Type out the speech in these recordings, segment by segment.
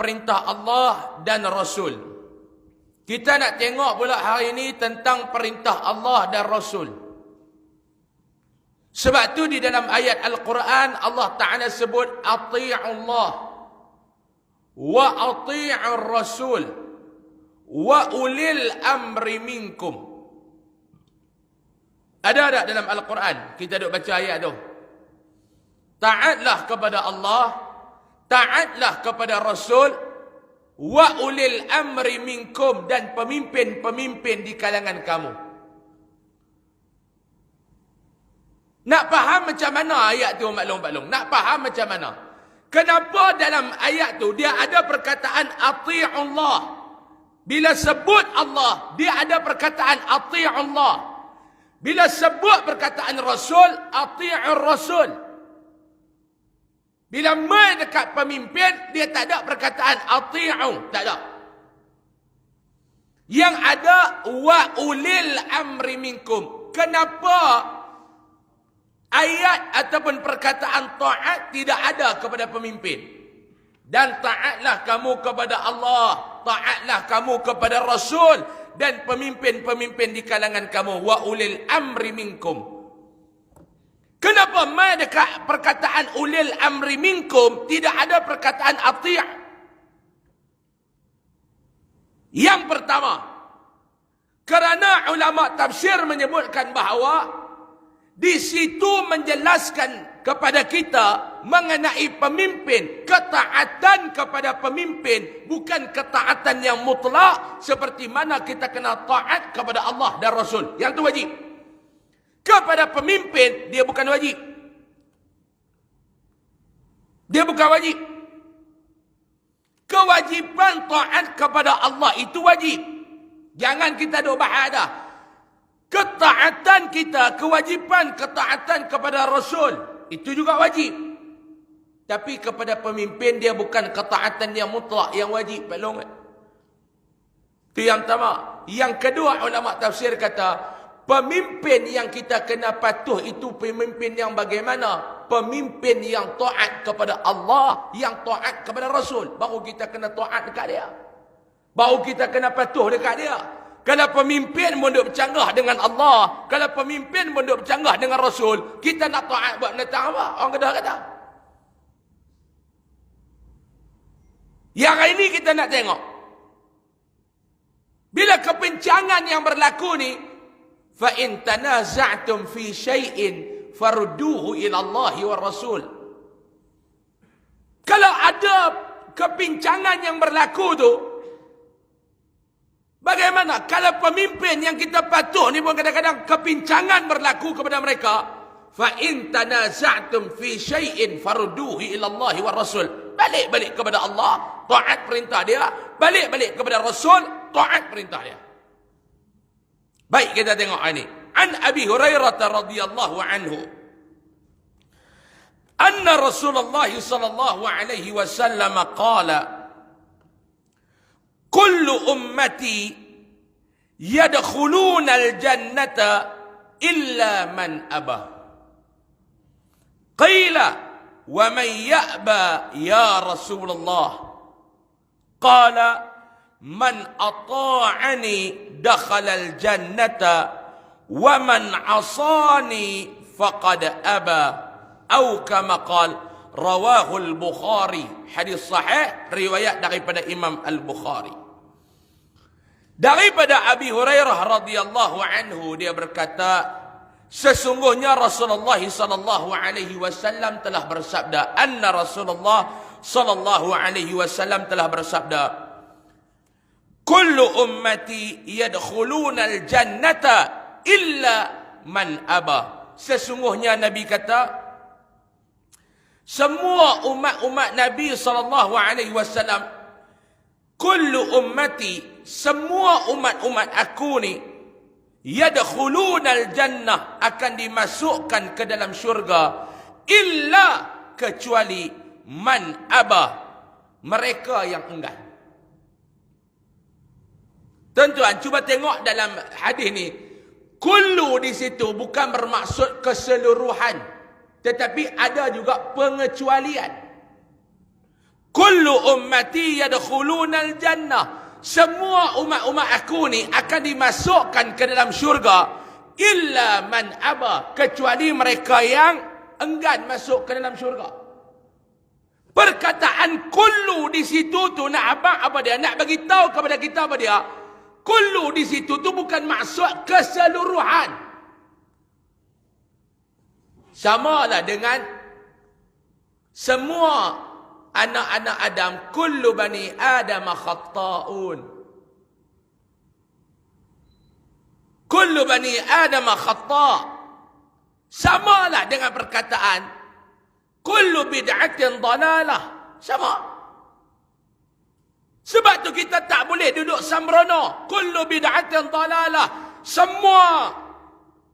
perintah Allah dan Rasul. Kita nak tengok pula hari ini tentang perintah Allah dan Rasul. Sebab tu di dalam ayat Al-Quran Allah Ta'ala sebut ati'ullah wa ati'ur rasul wa ulil amri minkum. Ada tak dalam Al-Quran? Kita duk baca ayat tu. Taatlah kepada Allah, taatlah kepada Rasul, wa ulil amri minkum, dan pemimpin-pemimpin di kalangan kamu. Nak faham macam mana ayat tu maklum-maklum? Nak faham macam mana? Kenapa dalam ayat tu dia ada perkataan ati'ullah? Bila sebut Allah, dia ada perkataan ati'ullah. Bila sebut perkataan Rasul, ati'ur Rasul. Bila mai dekat pemimpin, dia tak ada perkataan ati'u, tak ada. Yang ada wa ulil amri minkum. Kenapa ayat ataupun perkataan taat tidak ada kepada pemimpin? Dan taatlah kamu kepada Allah, taatlah kamu kepada Rasul dan pemimpin-pemimpin di kalangan kamu, wa ulil amri minkum. Kenapa mai dekat perkataan ulil amri minkum tidak ada perkataan ati'? Yang pertama, kerana ulama tafsir menyebutkan bahawa di situ menjelaskan kepada kita mengenai pemimpin, ketaatan kepada pemimpin bukan ketaatan yang mutlak seperti mana kita kena taat kepada Allah dan Rasul. Yang itu wajib. Kepada pemimpin, dia bukan wajib. Dia bukan wajib. Kewajiban taat kepada Allah itu wajib. Jangan kita duk bahas dah. Ketaatan kita, kewajiban ketaatan kepada Rasul, itu juga wajib. Tapi kepada pemimpin, dia bukan ketaatan yang mutlak, yang wajib. Itu yang pertama. Yang kedua, ulama tafsir kata, pemimpin yang kita kena patuh itu pemimpin yang bagaimana? Pemimpin yang taat kepada Allah, yang taat kepada Rasul. Baru kita kena taat dekat dia. Baru kita kena patuh dekat dia. Kalau pemimpin munduk bercanggah dengan Allah, kalau pemimpin munduk bercanggah dengan Rasul, kita nak taat buat menentang apa? Orang Kedah kata. Yang ini kita nak tengok. Bila kepincangan yang berlaku ni, فَإِن تَنَازَعْتُمْ فِي شَيْءٍ فَرُدُّوهُ إِلَى اللَّهِ وَالرَّسُولِ. Kalau ada kepincangan yang berlaku tu, bagaimana? Kalau pemimpin yang kita patuh ni pun kadang-kadang kepincangan berlaku kepada mereka, فَإِن تَنَازَعْتُمْ فِي شَيْءٍ فَرُدُّوهُ إِلَى اللَّهِ وَالرَّسُولِ. Balik-balik kepada Allah, taat perintah dia. Balik-balik kepada Rasul, taat perintah dia. Baik, kita tengok ini. An Abi Hurairah radhiyallahu anhu, anna Rasulullah sallallahu alaihi wasallam qala, kullu ummati yadkhuluna al-jannata illa man aba. Qila wa man ya'ba ya Rasulullah? Qala man ata'ani dakhala al-jannata wa man asani faqad aba, atau kama qala, rawahu al-Bukhari. Hadis sahih riwayat daripada Imam Al-Bukhari. Daripada Abi Hurairah radhiyallahu anhu, dia berkata, sesungguhnya Rasulullah sallallahu alaihi wasallam telah bersabda, anna Rasulullah sallallahu alaihi wasallam telah bersabda, kullu ummati yadkhuluna al-jannata illa man aba. Sesungguhnya Nabi kata, semua umat-umat Nabi sallallahu alaihi wasallam, kullu ummati, semua umat-umat aku ni, yadkhuluna al-jannah, akan dimasukkan ke dalam syurga, illa, kecuali man aba, mereka yang enggan. Tuan-tuan, cuba tengok dalam hadis ni. Kullu di situ bukan bermaksud keseluruhan, tetapi ada juga pengecualian. Kullu ummati yadkhulunal jannah. Semua umat-umat aku ni akan dimasukkan ke dalam syurga. Illa man aba. Kecuali mereka yang enggan masuk ke dalam syurga. Perkataan kullu di situ tu nak apa dia? Nak bagi tahu kepada kita apa dia? Kullu di situ tu bukan maksud keseluruhan. Sama lah dengan semua anak-anak Adam. Kullu bani Adam khatta'un. Kullu bani Adam khata'. Sama lah dengan perkataan kullu bid'atin dalalah. Sama. Sebab tu kita tak boleh duduk sembrono. Kullu bid'atin dalalah. Semua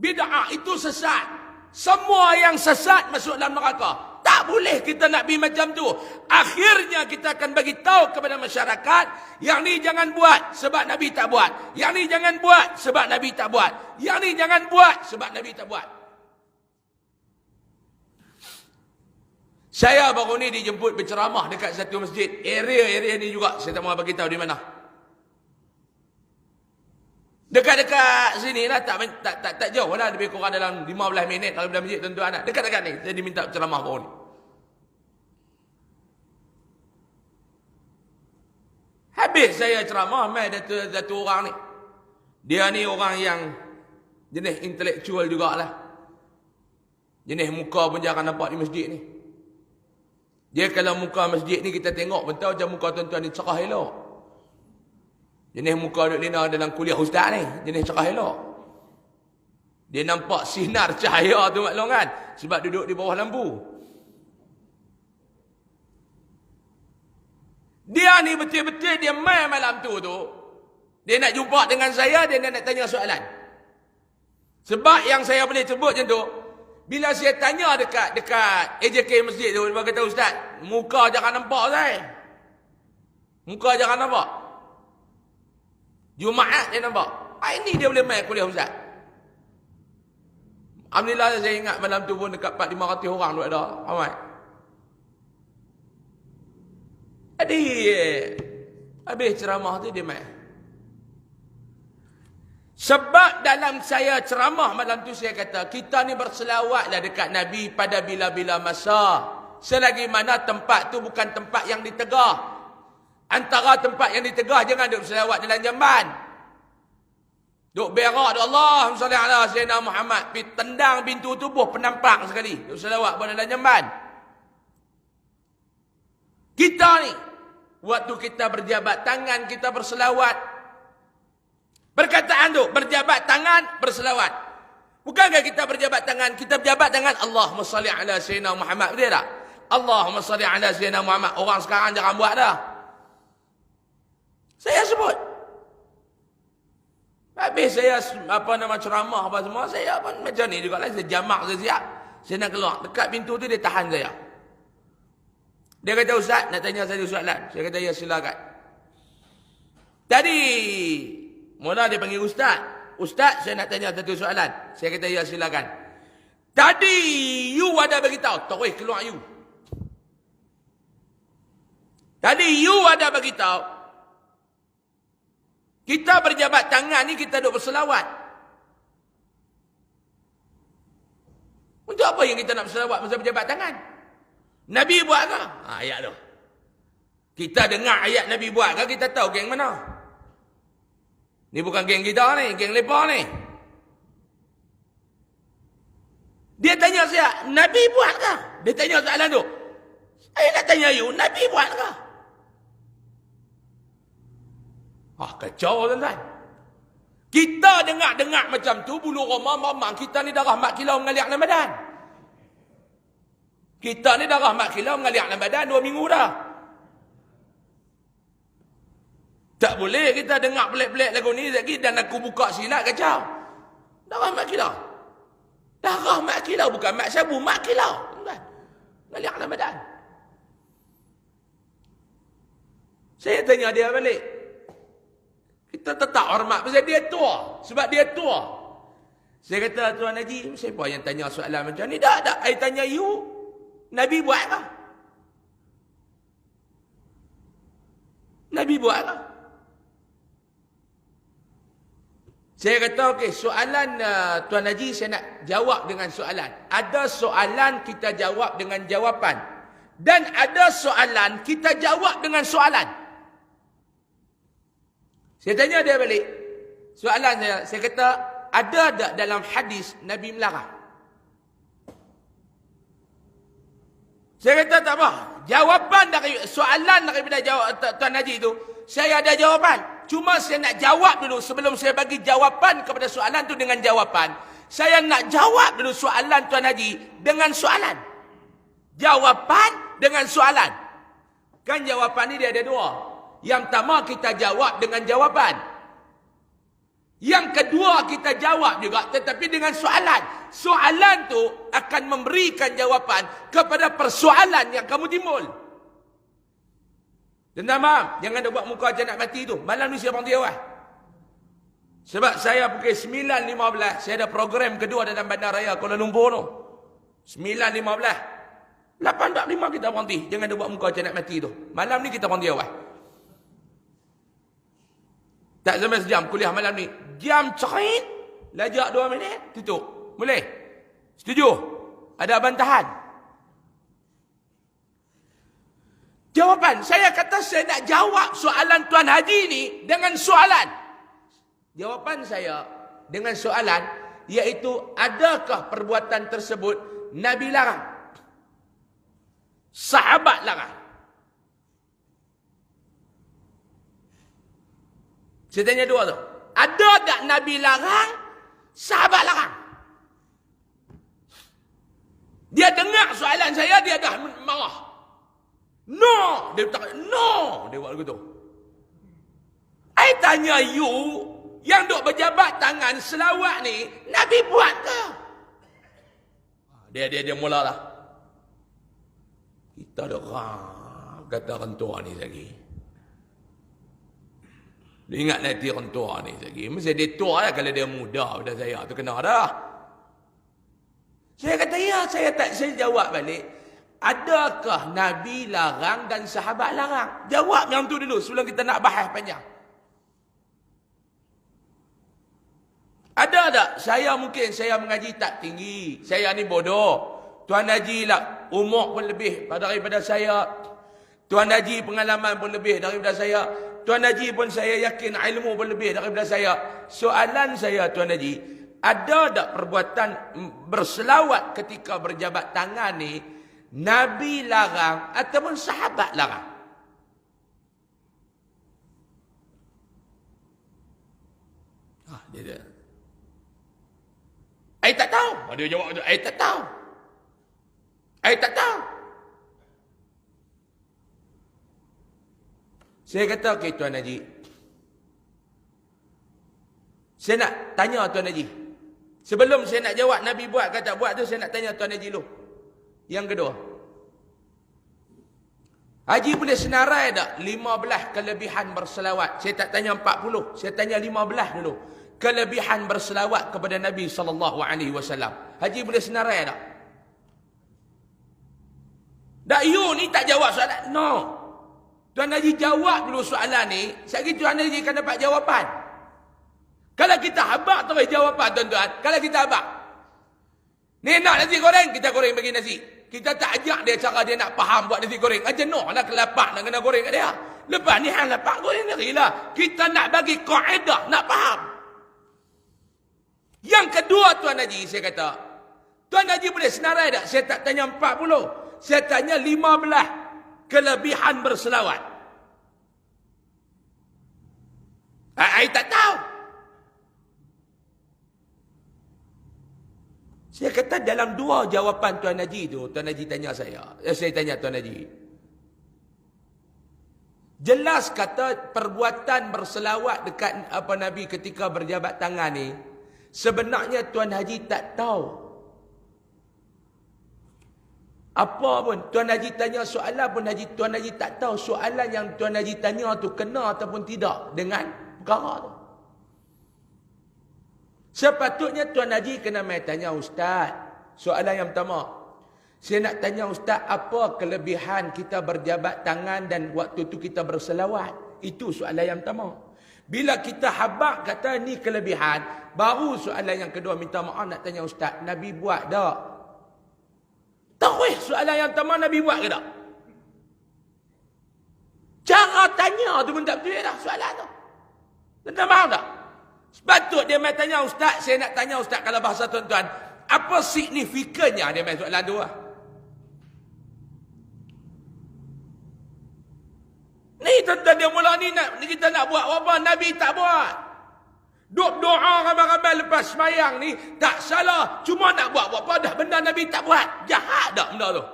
bid'ah itu sesat. Semua yang sesat masuk dalam neraka. Tak boleh kita nak pergi macam tu. Akhirnya kita akan bagi tahu kepada masyarakat, yang ni jangan buat sebab Nabi tak buat. Yang ni jangan buat sebab Nabi tak buat. Yang ni jangan buat sebab Nabi tak buat. Saya baru ni dijemput berceramah dekat satu masjid. Area ni juga. Saya tak mahu bagi tahu di mana. Dekat-dekat sini lah. Tak jauh lah. Lebih kurang dalam 15 minit daripada masjid tuan-tuan. Dekat-dekat ni. Saya diminta berceramah baru ni. Habis saya ceramah. Mai satu orang ni. Dia ni orang yang jenis intelektual jugalah. Jenis muka pun jangan nampak di masjid ni. Dia kalau muka masjid ni kita tengok pun tahu macam muka tuan-tuan ni cerah elok. Jenis muka duduk lina dalam kuliah ustaz ni. Jenis cerah elok. Dia nampak sinar cahaya tu maklum kan. Sebab duduk di bawah lampu. Dia ni betul-betul dia main malam tu. Dia nak jumpa dengan saya, dia nak tanya soalan. Sebab yang saya boleh sebut macam tu. Bila saya tanya dekat AJK masjid tu, dia kata, ustaz, muka jangan nampak saya. Muka jangan nampak. Jumaat dia nampak. Ini dia boleh main kuliah ustaz. Alhamdulillah saya ingat malam tu pun dekat 400-500 orang duduk ada. Ramai. Jadi, habis ceramah tu dia main. Sebab dalam saya ceramah malam tu saya kata, kita ni berselawatlah dekat Nabi pada bila-bila masa. Selagi mana tempat tu bukan tempat yang ditegah. Antara tempat yang ditegah, jangan duk selawat dalam jamban. Duk berak, duk Allahumma salli ala Sayyidina Muhammad. Pergi tendang pintu tubuh penampang sekali. Duk selawat pada dalam jamban. Kita ni, waktu kita berjabat tangan, kita berselawat. Perkataan tu, berjabat tangan, berselawat. Bukankah kita berjabat tangan? Kita berjabat tangan, Allahumma salli ala Sayyidina Muhammad. Betul tak? Allahumma salli ala Sayyidina Muhammad. Orang sekarang jangan buat dah. Saya sebut. Habis saya, ceramah apa semua, saya pun macam ni juga lah. Saya jamak, saya siap. Saya nak keluar. Dekat pintu tu, dia tahan saya. Dia kata, ustaz, nak tanya saya soalan. Saya kata, ya silakan. Tadi, mula dia panggil ustaz. Ustaz, saya nak tanya satu soalan. Saya kata, ya silakan. Tadi, you ada beritahu. Terus keluar you. Tadi, you ada beritahu. Kita berjabat tangan ni, kita duduk berselawat. Untuk apa yang kita nak berselawat masa berjabat tangan? Nabi buat ke? Ayat tu. Kita dengar ayat Nabi buat ke, kita tahu geng mana. Ni bukan geng kita ni, geng lepa ni. Dia tanya saya, Nabi buat ke? Dia tanya soalan tu. Saya nak tanya you, Nabi buat ke? Kacau tuan-tuan. Kita dengar-dengar macam tu, bulu romang-romang, kita ni darah mak kilau mengalir dalam badan. Kita ni darah mak kilau mengalir dalam badan 2 minggu dah. Tak boleh kita dengar pelik-pelik lagu ni lagi dan aku buka silat kacau. Darah mak kilau. Darah mak kilau bukan mak sabu, mak kilau. Mengalir dalam badan. Saya tanya dia balik. Kita tetap hormat pasal dia tua. Sebab dia tua. Saya kata, Tuan Haji, siapa yang tanya soalan macam ni? Tak. I tanya you, Nabi buat ke? Nabi buat lah. Saya kata, okey, soalan Tuan Haji saya nak jawab dengan soalan. Ada soalan kita jawab dengan jawapan. Dan ada soalan kita jawab dengan soalan. Saya tanya dia balik. Soalan saya kata, ada tak dalam hadis Nabi melarang? Saya kata tak apa. Jawapan dari soalan daripada Tuan Haji itu, saya ada jawapan. Cuma saya nak jawab dulu sebelum saya bagi jawapan kepada soalan tu dengan jawapan. Saya nak jawab dulu soalan Tuan Haji dengan soalan. Jawapan dengan soalan. Kan jawapan ni dia ada dua. Yang pertama kita jawab dengan jawapan. Yang kedua kita jawab juga tetapi dengan soalan. Soalan tu akan memberikan jawapan kepada persoalan yang kamu timbul. Dan maaf, jangan dah buat muka macam nak mati tu. Malam ni saya berhenti awal. Sebab saya pukul 9.15, saya ada program kedua dalam Bandaraya Kuala Lumpur tu. 9.15. 8.45 kita berhenti. Jangan dah buat muka macam nak mati tu. Malam ni kita berhenti awal. Tak sampai sejam kuliah malam ni. Jam cerit, lajak 2 minit, tutup. Boleh? Setuju? Ada bantahan? Jawapan, saya kata saya nak jawab soalan Tuan Haji ni dengan soalan. Jawapan saya dengan soalan, iaitu adakah perbuatan tersebut Nabi larang? Sahabat larang? Saya tanya dua tu. Ada tak Nabi larang? Sahabat larang? Dia dengar soalan saya, dia dah marah. No! Dia berkata, no! Dia buat begitu. I tanya you, yang duk berjabat tangan selawat ni, Nabi buat ke? Dia mulalah. Kita dah kata rentua ni lagi. Dia ingat nanti rentua ni lagi. Mesti dia tua lah kalau dia muda pada saya. Tu kena dah. Saya kata, ya, saya jawab balik. Adakah Nabi larang dan sahabat larang? Jawab yang tu dulu sebelum kita nak bahas panjang. Ada tak? Saya mengaji tak tinggi. Saya ni bodoh. Tuan Haji lah umur pun lebih daripada saya. Tuan Haji pengalaman pun lebih daripada saya. Tuan Haji pun saya yakin ilmu pun lebih daripada saya. Soalan saya Tuan Haji, ada tak perbuatan berselawat ketika berjabat tangan ni Nabi larang ataupun sahabat larang? Dia saya tak tahu. Dia jawab tu, saya tak tahu. Saya tak tahu. Saya kata, okey Tuan Haji. Saya nak tanya Tuan Haji. Sebelum saya nak jawab Nabi buat ke tak buat tu, saya nak tanya Tuan Haji dulu. Yang kedua, Haji boleh senarai tak 15 kelebihan berselawat? Saya tak tanya 40, saya tanya 15 dulu. Kelebihan berselawat kepada Nabi SAW. Haji boleh senarai tak? Tak, you ni tak jawab soalan. No. Tuan Haji jawab dulu soalan ni. Sekali Tuan Haji akan dapat jawapan. Kalau kita habak terus jawapan tuan-tuan. Kalau kita habak. Ni nak nasi goreng, kita goreng bagi nasi. Kita tak ajak dia cara dia nak faham buat nasi goreng. Jenuh lah kelapak nak kena goreng kat dia. Lepas ni hang lapak goreng lagi lah. Kita nak bagi kaedah, nak faham. Yang kedua Tuan Haji, saya kata. Tuan Haji boleh senarai tak? Saya tak tanya 40. Saya tanya 15 kelebihan berselawat. Saya tak tahu. Saya kata dalam dua jawapan Tuan Haji tu, Tuan Haji tanya saya tanya Tuan Haji. Jelas kata perbuatan berselawat dekat Nabi ketika berjabat tangan ni, sebenarnya Tuan Haji tak tahu. Apa pun Tuan Haji tanya soalan pun Tuan Haji tak tahu soalan yang Tuan Haji tanya tu kena ataupun tidak dengan perkara tu. Sepatutnya Tuan Haji kena mai tanya Ustaz. Soalan yang pertama, saya nak tanya Ustaz, apa kelebihan kita berjabat tangan dan waktu tu kita berselawat? Itu soalan yang pertama. Bila kita habaq kata ni kelebihan, baru soalan yang kedua minta maaf nak tanya ustaz, Nabi buat tak? Tahu soalan yang pertama Nabi buat ke tak? Cara tanya tu pun tak betul dah soalan tu. Tuan-tuan faham tak? Sepatut dia main tanya ustaz, saya nak tanya ustaz kalau bahasa tuan-tuan, apa signifikannya dia main soalan tu lah. Ni tuan-tuan dia mula ni kita nak buat apa? Nabi tak buat. Duk doa ramai-ramai lepas semayang ni tak salah. Cuma nak buat apa dah benda Nabi tak buat. Jahat tak benda tu?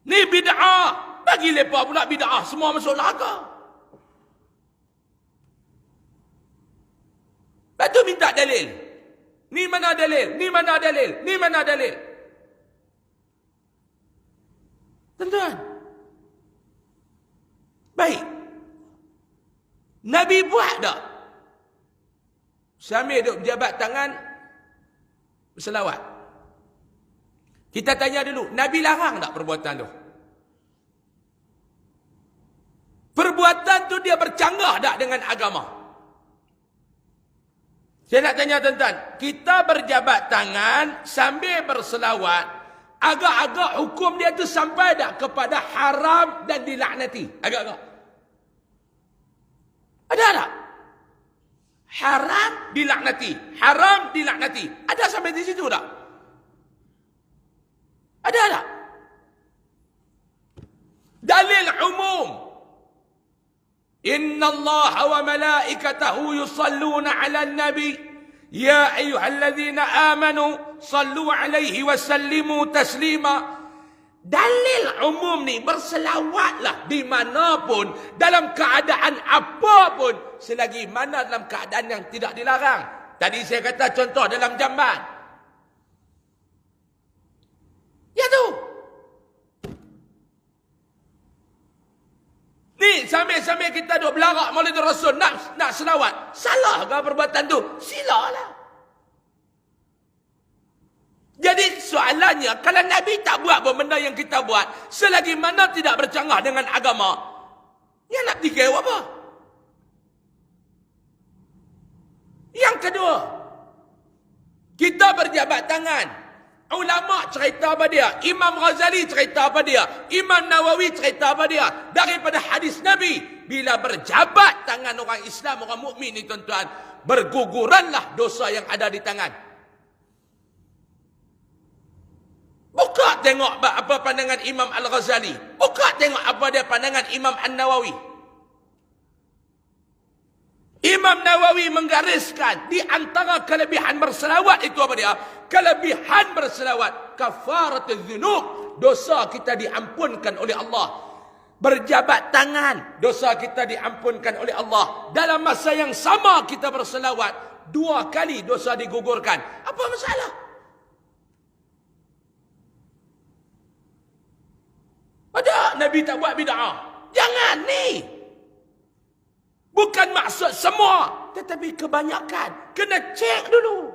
Ni bid'ah. Bagi mereka pula bid'ah. Semua masuk neraka. Lepas tu minta dalil. Ni mana dalil? Ni mana dalil? Ni mana dalil? Tuan-tuan. Baik. Nabi buat tak? Sambil duduk berjabat tangan, berselawat. Kita tanya dulu, Nabi larang tak perbuatan tu? Perbuatan tu dia bercanggah tak dengan agama? Saya nak tanya tuan-tuan, kita berjabat tangan sambil berselawat, agak-agak hukum dia tu sampai tak kepada haram dan dilaknati? Agak-agak. Ada tak? Haram dilaknati. Haram dilaknati. Ada sampai di situ tak? Ada tak? Dalil umum. Inna Allah wa malaikatahu yusalluna ala nabi. Ya ayyuhalladzina amanu sallu alaihi wa sallimu taslima. Dalil umum ni berselawatlah di manapun, dalam keadaan apapun, selagi mana dalam keadaan yang tidak dilarang. Tadi saya kata contoh dalam jamban. Ya tu. Ni sambil-sambil kita duk belarak Maulid Rasul nak selawat. Salah ke perbuatan tu? Silalah. Jadi soalannya, kalau Nabi tak buat benda yang kita buat, selagi mana tidak bercanggah dengan agama, yang nak fikir apa? Yang kedua, kita berjabat tangan. Ulama cerita apa dia? Imam Ghazali cerita apa dia? Imam Nawawi cerita apa dia? Daripada hadis Nabi, bila berjabat tangan orang Islam, orang mukmin ni tuan-tuan, berguguranlah dosa yang ada di tangan. Buka tengok apa pandangan Imam Al-Ghazali. Buka tengok apa dia pandangan Imam An-Nawawi. Imam Nawawi menggariskan di antara kelebihan berselawat itu apa dia? Kelebihan berselawat kafaratul dzunub, dosa kita diampunkan oleh Allah. Berjabat tangan, dosa kita diampunkan oleh Allah. Dalam masa yang sama kita berselawat, 2 kali dosa digugurkan. Apa masalah? Ada Nabi tak buat bid'ah. Jangan ni. Bukan maksud semua, tetapi kebanyakan. Kena cek dulu.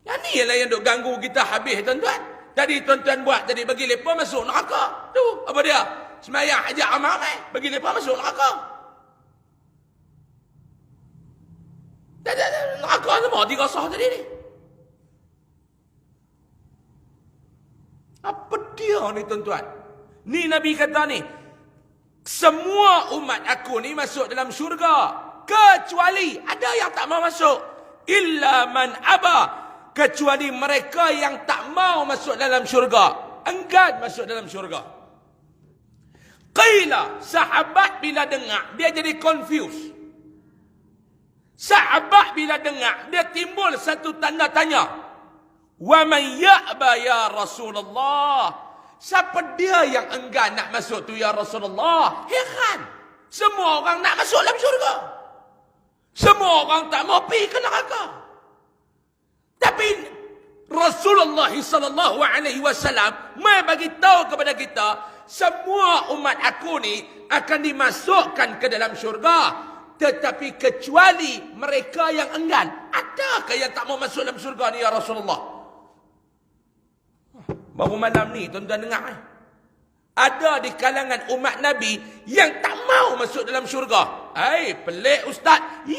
Yang ni ialah yang duk ganggu kita habis tuan-tuan. Tadi tuan-tuan buat, tadi bagi mereka masuk neraka. Tu, apa dia? Semayang ajak amal bagi mereka masuk neraka. Neraka semua dirasah tadi ni. Apa dia ni tuan-tuan? Ni Nabi kata ni, semua umat aku ni masuk dalam syurga, kecuali ada yang tak mau masuk. Illa man aba, kecuali mereka yang tak mau masuk dalam syurga, enggan masuk dalam syurga. Qila, sahabat bila dengar dia jadi confused. Sahabat bila dengar dia timbul satu tanda tanya. Wa man ya'ba ya Rasulullah. Siapa dia yang enggan nak masuk tu ya Rasulullah? Heran. Semua orang nak masuk dalam syurga. Semua orang tak mau pergi ke neraka. Tapi Rasulullah sallallahu alaihi wasallam mai bagi tahu kepada kita, semua umat aku ni akan dimasukkan ke dalam syurga, tetapi kecuali mereka yang enggan. Adakah yang tak mau masuk dalam syurga ni ya Rasulullah? Baru malam ni tuan-tuan dengar ada di kalangan umat Nabi yang tak mau masuk dalam syurga. Pelik ustaz.